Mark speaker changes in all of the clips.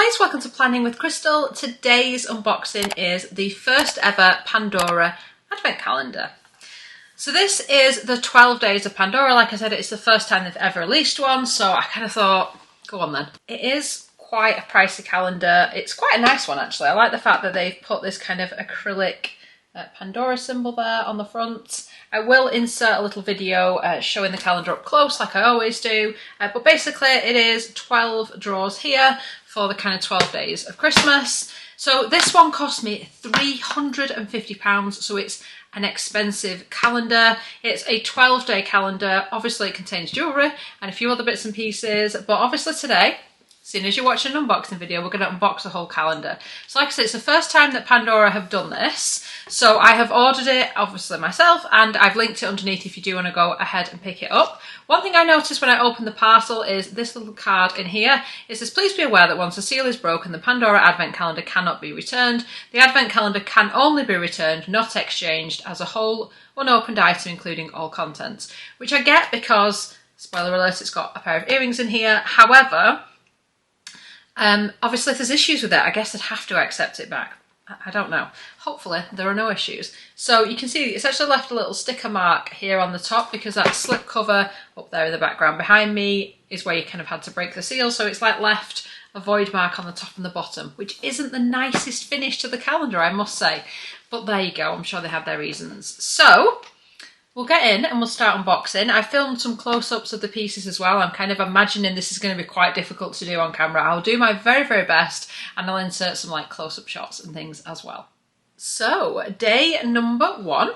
Speaker 1: guys, welcome to Planning with Crystal. Today's unboxing is the first ever Pandora advent calendar. So this is the 12 days of Pandora. Like I said, it's the first time they've ever released one, so I kind of thought, go on then. It is quite a pricey calendar. It's quite a nice one actually. I like the fact that they've put this kind of acrylic Pandora symbol there on the front. I will insert a little video showing the calendar up close like I always do, but basically it is 12 drawers here for the kind of 12 days of Christmas. So this one cost me £350, so it's an expensive calendar. It's a 12-day calendar. Obviously it contains jewellery and a few other bits and pieces, but obviously today, seeing as you're watching an unboxing video, we're going to unbox the whole calendar. So like I said, it's the first time that Pandora have done this. So I have ordered it, obviously myself, and I've linked it underneath if you do want to go ahead and pick it up. One thing I noticed when I opened the parcel is this little card in here. It says, please be aware that once the seal is broken, the Pandora Advent Calendar cannot be returned. The Advent Calendar can only be returned, not exchanged, as a whole unopened item, including all contents. Which I get because, spoiler alert, it's got a pair of earrings in here. However, obviously if there's issues with it, I guess they'd have to accept it back. I don't know. Hopefully there are no issues. So you can see it's actually left a little sticker mark here on the top because that slip cover up there in the background behind me is where you kind of had to break the seal. So it's like left a void mark on the top and the bottom, which isn't the nicest finish to the calendar, I must say. But there you go. I'm sure they have their reasons. So we'll get in and we'll start unboxing. I filmed some close-ups of the pieces as well. I'm kind of imagining this is going to be quite difficult to do on camera. I'll do my very, very best and I'll insert some like close-up shots and things as well. So, day number 1.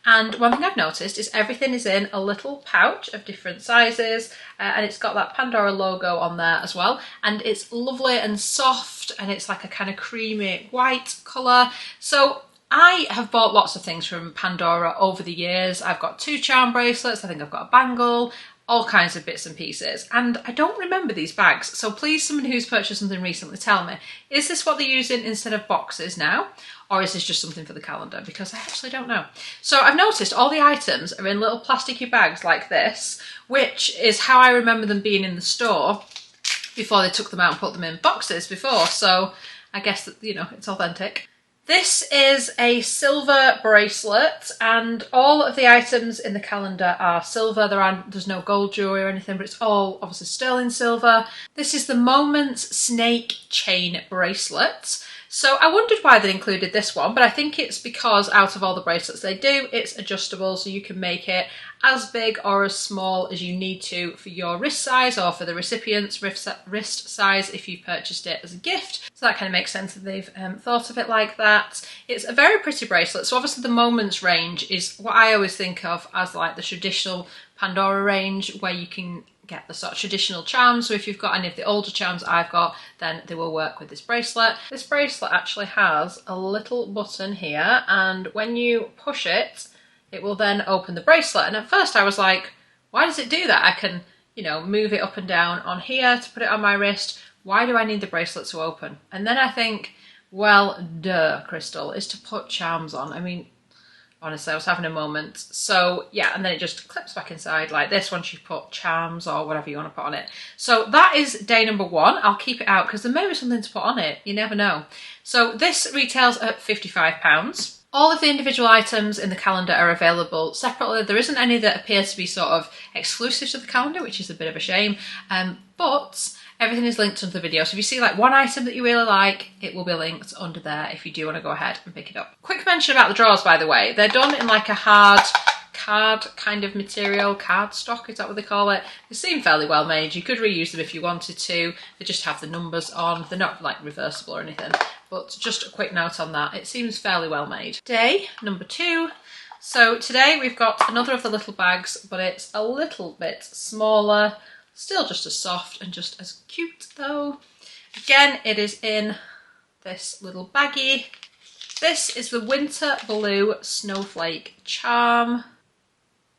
Speaker 1: And one thing I've noticed is everything is in a little pouch of different sizes and it's got that Pandora logo on there as well. And it's lovely and soft and it's like a kind of creamy white colour. So I have bought lots of things from Pandora over the years. I've got 2 charm bracelets, I think I've got a bangle, all kinds of bits and pieces. And I don't remember these bags, so please, someone who's purchased something recently, tell me, is this what they're using instead of boxes now? Or is this just something for the calendar? Because I actually don't know. So I've noticed all the items are in little plasticky bags like this, which is how I remember them being in the store before they took them out and put them in boxes before. So I guess that, you know, it's authentic. This is a silver bracelet and all of the items in the calendar are silver. There's no gold jewellery or anything, but it's all obviously sterling silver. This is the Moments Snake Chain Bracelet. So I wondered why they included this one, but I think it's because out of all the bracelets they do, it's adjustable, so you can make it as big or as small as you need to for your wrist size or for the recipient's wrist size if you purchased it as a gift. So that kind of makes sense that they've thought of it like that. It's a very pretty bracelet. So obviously the Moments range is what I always think of as like the traditional Pandora range where you can get the sort of traditional charms. So if you've got any of the older charms I've got, then they will work with this bracelet. This bracelet actually has a little button here, and when you push it, it will then open the bracelet. And at first I was like, why does it do that? I can, you know, move it up and down on here to put it on my wrist. Why do I need the bracelet to open? And then I think, well, duh, Crystal, is to put charms on. I mean, honestly, I was having a moment. So yeah, and then it just clips back inside like this once you put charms or whatever you want to put on it. So that is day number 1. I'll keep it out because there may be something to put on it. You never know. So this retails at £55. All of the individual items in the calendar are available separately. There isn't any that appear to be sort of exclusive to the calendar, which is a bit of a shame. But everything is linked under the video. So if you see like one item that you really like, it will be linked under there if you do want to go ahead and pick it up. Quick mention about the drawers, by the way. They're done in like a hard card kind of material, cardstock, is that what they call it? They seem fairly well made. You could reuse them if you wanted to. They just have the numbers on. They're not like reversible or anything, but just a quick note on that. It seems fairly well made. Day number 2. So today we've got another of the little bags, but it's a little bit smaller. Still just as soft and just as cute though. Again, it is in this little baggie. This is the Winter Blue Snowflake Charm.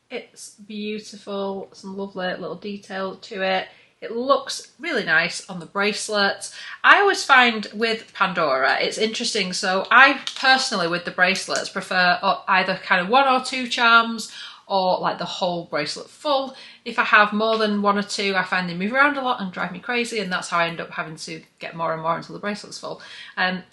Speaker 1: It's beautiful, some lovely little detail to it. It looks really nice on the bracelet. I always find with Pandora, it's interesting. So I personally, with the bracelets, prefer either kind of 1 or 2 charms or like the whole bracelet full. If I have more than one or two, I find they move around a lot and drive me crazy, and that's how I end up having to get more and more until the bracelet's full. I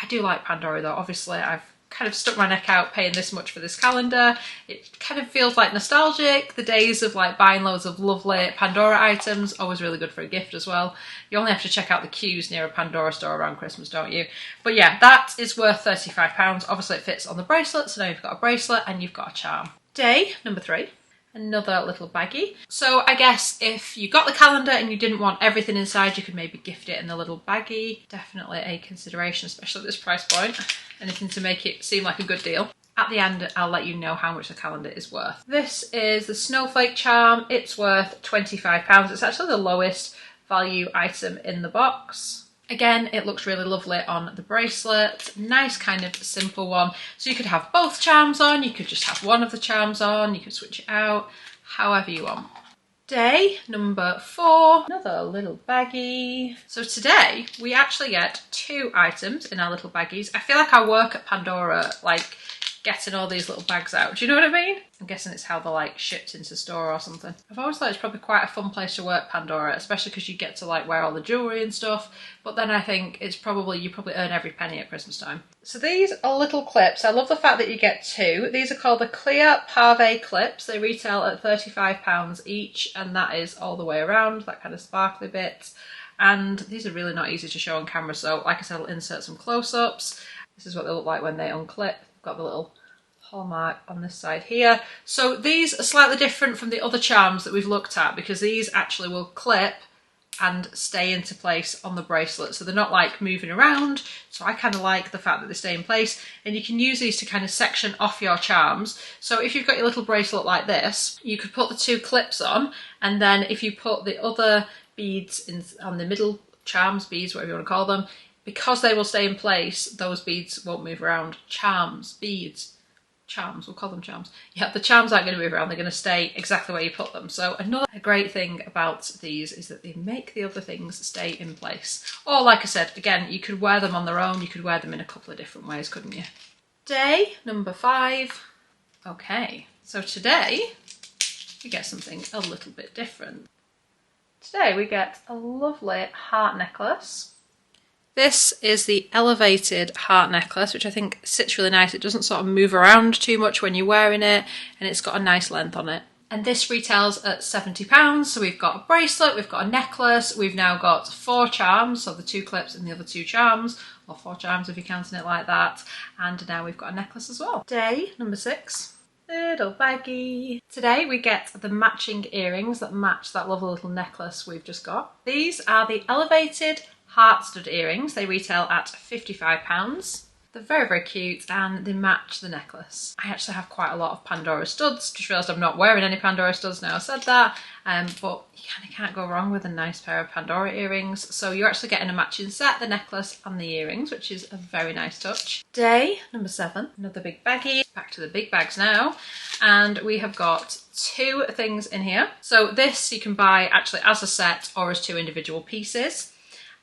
Speaker 1: do like Pandora though. Obviously I've kind of stuck my neck out paying this much for this calendar. It kind of feels like nostalgic. The days of like buying loads of lovely Pandora items, always really good for a gift as well. You only have to check out the queues near a Pandora store around Christmas, don't you? But yeah, that is worth £35. Obviously it fits on the bracelet, so now you've got a bracelet and you've got a charm. Day number 3. Another little baggie. So I guess if you got the calendar and you didn't want everything inside, you could maybe gift it in the little baggie. Definitely a consideration, especially at this price point. Anything to make it seem like a good deal. At the end, I'll let you know how much the calendar is worth. This is the Snowflake charm. It's worth £25. It's actually the lowest value item in the box. Again, it looks really lovely on the bracelet. Nice kind of simple one. So you could have both charms on, you could just have one of the charms on, you could switch it out, however you want. Day number 4, another little baggie. So today we actually get 2 items in our little baggies. I feel like I work at Pandora, like getting all these little bags out. Do you know what I mean? I'm guessing it's how they're like shipped into store or something. I've always thought it's probably quite a fun place to work, Pandora, especially because you get to like wear all the jewellery and stuff. But then I think it's probably, you probably earn every penny at Christmas time. So these are little clips. I love the fact that you get 2. These are called the clear pave clips. They retail at £35 each, and that is all the way around, that kind of sparkly bit. And these are really not easy to show on camera, so like I said, I'll insert some close-ups. This is what they look like when they unclip. Got the little hallmark on this side here. So these are slightly different from the other charms that we've looked at, because these actually will clip and stay into place on the bracelet, so they're not like moving around. So I kind of like the fact that they stay in place, and you can use these to kind of section off your charms. So if you've got your little bracelet like this, you could put the 2 clips on, and then if you put the other beads in on the middle, charms, beads, whatever you want to call them, because they will stay in place, those beads won't move around. Charms, beads, charms, we'll call them charms. Yeah, the charms aren't going to move around, they're going to stay exactly where you put them. So another great thing about these is that they make the other things stay in place. Or like I said, again, you could wear them on their own, you could wear them in a couple of different ways, couldn't you? Day number 5. Okay, so today we get something a little bit different. Today we get a lovely heart necklace. This is the elevated heart necklace, which I think sits really nice. It doesn't sort of move around too much when you're wearing it, and it's got a nice length on it. And this retails at £70. So we've got a bracelet, we've got a necklace, we've now got 4 charms, so the 2 clips and the other 2 charms, or 4 charms if you're counting it like that. And now we've got a necklace as well. Day number 6. Little baggie. Today we get the matching earrings that match that lovely little necklace we've just got. These are the elevated heart stud earrings. They retail at £55. They're very, very cute, and they match the necklace. I actually have quite a lot of Pandora studs. Just realised I'm not wearing any Pandora studs now I said that, but you kind of can't go wrong with a nice pair of Pandora earrings. So you're actually getting a matching set, the necklace and the earrings, which is a very nice touch. Day number 7, another big baggie. Back to the big bags now, and we have got 2 things in here. So this you can buy actually as a set or as 2 individual pieces.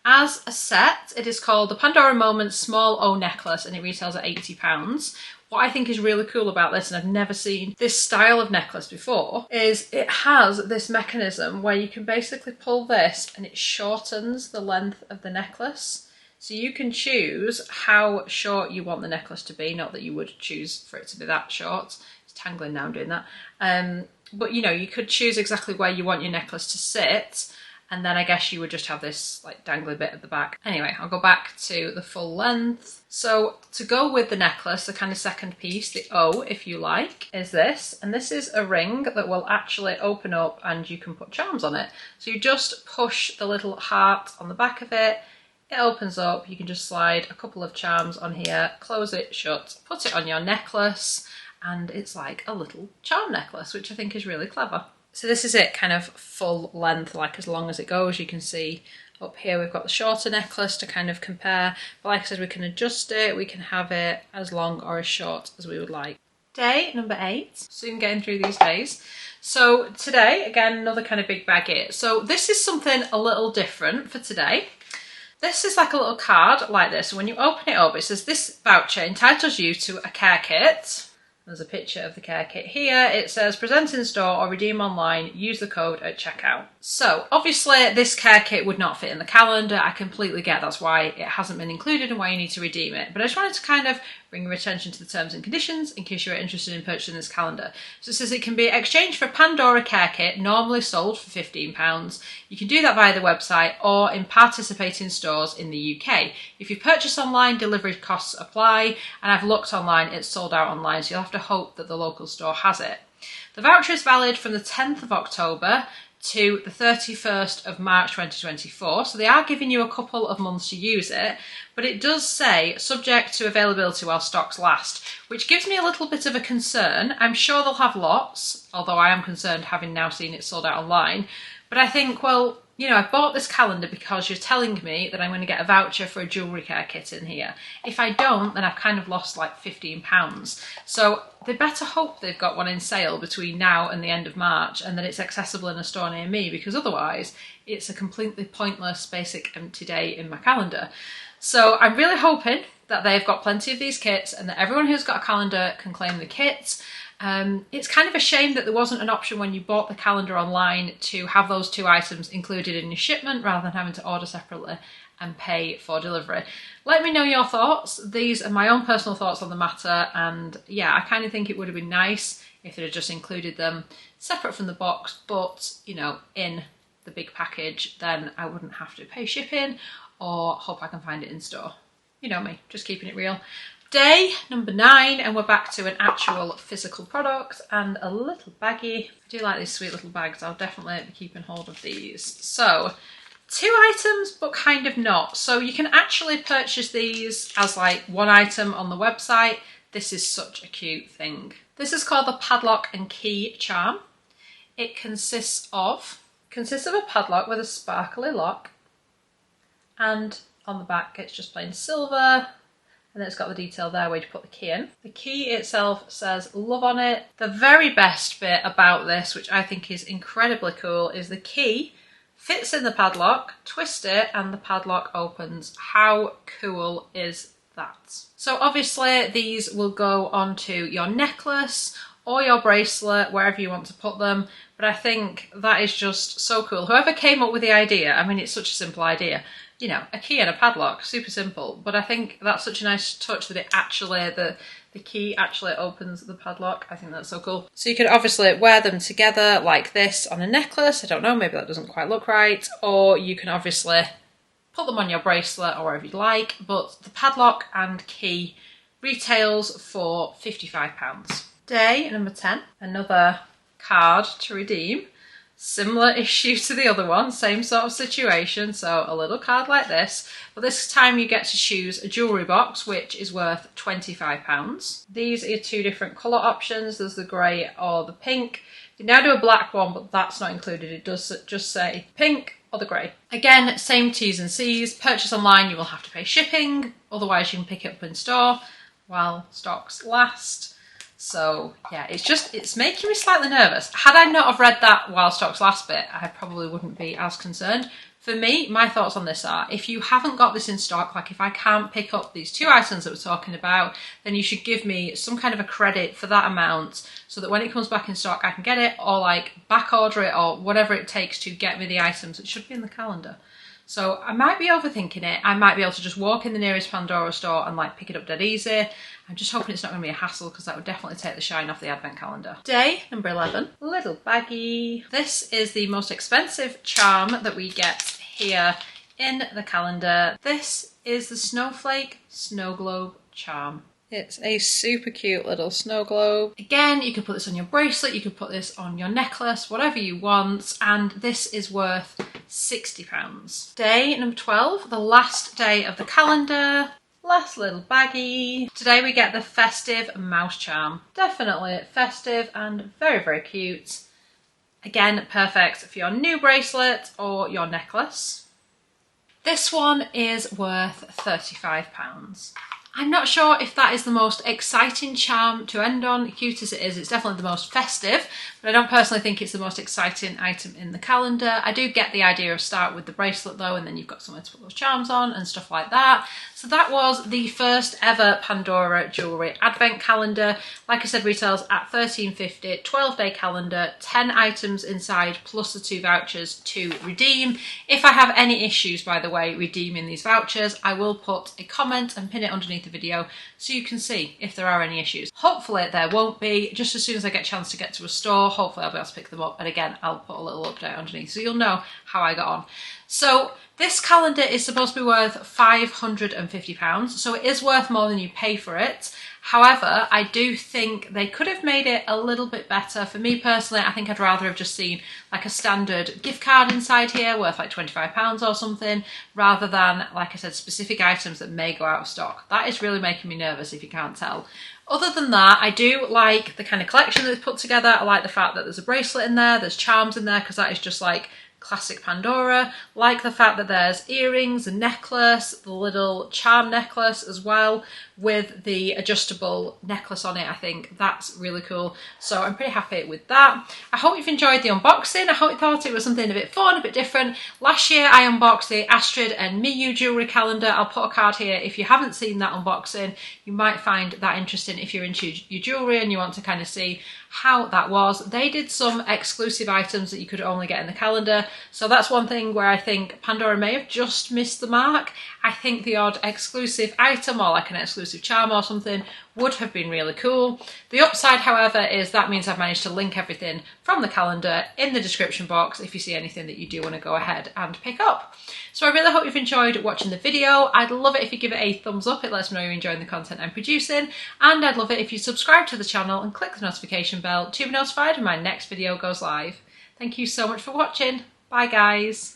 Speaker 1: As a set, it is called the Pandora Moments Small O Necklace, and it retails at £80. What I think is really cool about this, and I've never seen this style of necklace before, is it has this mechanism where you can basically pull this and it shortens the length of the necklace. So you can choose how short you want the necklace to be, not that you would choose for it to be that short. It's tangling now I'm doing that. But you know, you could choose exactly where you want your necklace to sit, and then I guess you would just have this like dangly bit at the back. Anyway, I'll go back to the full length. So to go with the necklace, the kind of second piece, the O if you like, is this. And this is a ring that will actually open up and you can put charms on it. So you just push the little heart on the back of it, it opens up, you can just slide a couple of charms on here, close it shut, put it on your necklace, and it's like a little charm necklace, which I think is really clever. So this is it, kind of full length, like as long as it goes. You can see up here we've got the shorter necklace to kind of compare. But like I said, we can adjust it, we can have it as long or as short as we would like. Day number 8, soon getting through these days. So today, again, another kind of big baggie. So this is something a little different for today. This is like a little card like this. When you open it up, it says this voucher entitles you to a care kit. There's a picture of the care kit here. It says present in store or redeem online, use the code at checkout. So obviously this care kit would not fit in the calendar. I completely get that's why it hasn't been included and why you need to redeem it. But I just wanted to kind of bring your attention to the terms and conditions in case you're interested in purchasing this calendar. So it says it can be exchanged for a Pandora care kit, normally sold for £15. You can do that via the website or in participating stores in the UK. If you purchase online, delivery costs apply, and I've looked online, it's sold out online, so you'll have to hope that the local store has it. The voucher is valid from the 10th of October to the 31st of March 2024, so they are giving you a couple of months to use it, but it does say subject to availability while stocks last, which gives me a little bit of a concern. I'm sure they'll have lots, although I am concerned having now seen it sold out online, but I think, well, you know, I bought this calendar because you're telling me that I'm going to get a voucher for a jewellery care kit in here. If I don't, then I've kind of lost like £15. So they better hope they've got one in sale between now and the end of March and that it's accessible in a store near me, because otherwise it's a completely pointless basic empty day in my calendar. So I'm really hoping that they've got plenty of these kits and that everyone who's got a calendar can claim the kits. It's kind of a shame that there wasn't an option when you bought the calendar online to have those two items included in your shipment rather than having to order separately and pay for delivery. Let me know your thoughts. These are my own personal thoughts on the matter, and yeah, I kind of think it would have been nice if they'd have just included them separate from the box, but you know, in the big package, then I wouldn't have to pay shipping or hope I can find it in store. You know me, just keeping it real. Day number 9, and we're back to an actual physical product and a little baggie. I do like these sweet little bags. I'll definitely be keeping hold of these. So 2 items, but kind of not. So you can actually purchase these as like one item on the website. This is such a cute thing. This is called the padlock and key charm. It consists of a padlock with a sparkly lock, and on the back it's just plain silver. And then it's got the detail there where you put the key in. The key itself says love on it. The very best bit about this, which I think is incredibly cool, is the key fits in the padlock, twist it, and the padlock opens. How cool is that? So obviously these will go onto your necklace or your bracelet, wherever you want to put them. But I think that is just so cool. Whoever came up with the idea, I mean, it's such a simple idea. You know, a key and a padlock, super simple. But I think that's such a nice touch that it actually, the key actually opens the padlock. I think that's so cool. So you could obviously wear them together like this on a necklace. I don't know, maybe that doesn't quite look right. Or you can obviously put them on your bracelet or wherever you like. But the padlock and key retails for £55. Day number 10, another card to redeem. Similar issue to the other one, same sort of situation, so a little card like this, but this time you get to choose a jewellery box, which is worth £25. These are 2 different colour options, there's the grey or the pink. You now do a black one, but that's not included, it does just say pink or the grey. Again, same T's and C's, purchase online you will have to pay shipping, otherwise you can pick it up in store while stocks last. So yeah, it's making me slightly nervous. Had I not have read that while stocks last bit, I probably wouldn't be as concerned. For me, my thoughts on this are, if you haven't got this in stock, like if I can't pick up these 2 items that we're talking about, then you should give me some kind of a credit for that amount so that when it comes back in stock, I can get it, or like back order it, or whatever it takes to get me the items. It should be in the calendar. So I might be overthinking it. I might be able to just walk in the nearest Pandora store and like pick it up dead easy. I'm just hoping it's not going to be a hassle, because that would definitely take the shine off the advent calendar. Day number 11, little baggie. This is the most expensive charm that we get here in the calendar. This is the Snowflake Snow Globe charm. It's a super cute little snow globe. Again, you can put this on your bracelet, you can put this on your necklace, whatever you want, and this is worth £60. Day number 12, the last day of the calendar. Last little baggie. Today we get the festive mouse charm. Definitely festive and very, very cute. Again, perfect for your new bracelet or your necklace. This one is worth £35. I'm not sure if that is the most exciting charm to end on. Cute as it is, it's definitely the most festive, but I don't personally think it's the most exciting item in the calendar. I do get the idea of start with the bracelet though, and then you've got somewhere to put those charms on and stuff like that. So that was the first ever Pandora jewellery advent calendar. Like I said, retails at £13.50, 12-day calendar, 10 items inside plus the 2 vouchers to redeem. If I have any issues, by the way, redeeming these vouchers, I will put a comment and pin it underneath the video so you can see if there are any issues. Hopefully there won't be. Just as soon as I get a chance to get to a store, hopefully I'll be able to pick them up. And again, I'll put a little update underneath so you'll know how I got on. So this calendar is supposed to be worth £550, so it is worth more than you pay for it. However, I do think they could have made it a little bit better. For me personally, I think I'd rather have just seen like a standard gift card inside here worth like £25 or something, rather than, like I said, specific items that may go out of stock. That is really making me nervous if you can't tell. Other than that, I do like the kind of collection that they've put together. I like the fact that there's a bracelet in there, there's charms in there, because that is just like classic Pandora. Like the fact that there's earrings, a necklace, the little charm necklace as well with the adjustable necklace on it. I think that's really cool. So I'm pretty happy with that. I hope you've enjoyed the unboxing. I hope you thought it was something a bit fun, a bit different. Last year I unboxed the Astrid and Miyu jewellery calendar. I'll put a card here. If you haven't seen that unboxing, you might find that interesting if you're into your jewellery and you want to kind of see how that was. They did some exclusive items that you could only get in the calendar. So that's one thing where I think Pandora may have just missed the mark. I think the odd exclusive item or like an exclusive charm or something would have been really cool. The upside, however, is that means I've managed to link everything from the calendar in the description box if you see anything that you do want to go ahead and pick up. So I really hope you've enjoyed watching the video. I'd love it if you give it a thumbs up. It lets me know you're enjoying the content I'm producing. And I'd love it if you subscribe to the channel and click the notification bell to be notified when my next video goes live. Thank you so much for watching. Bye guys.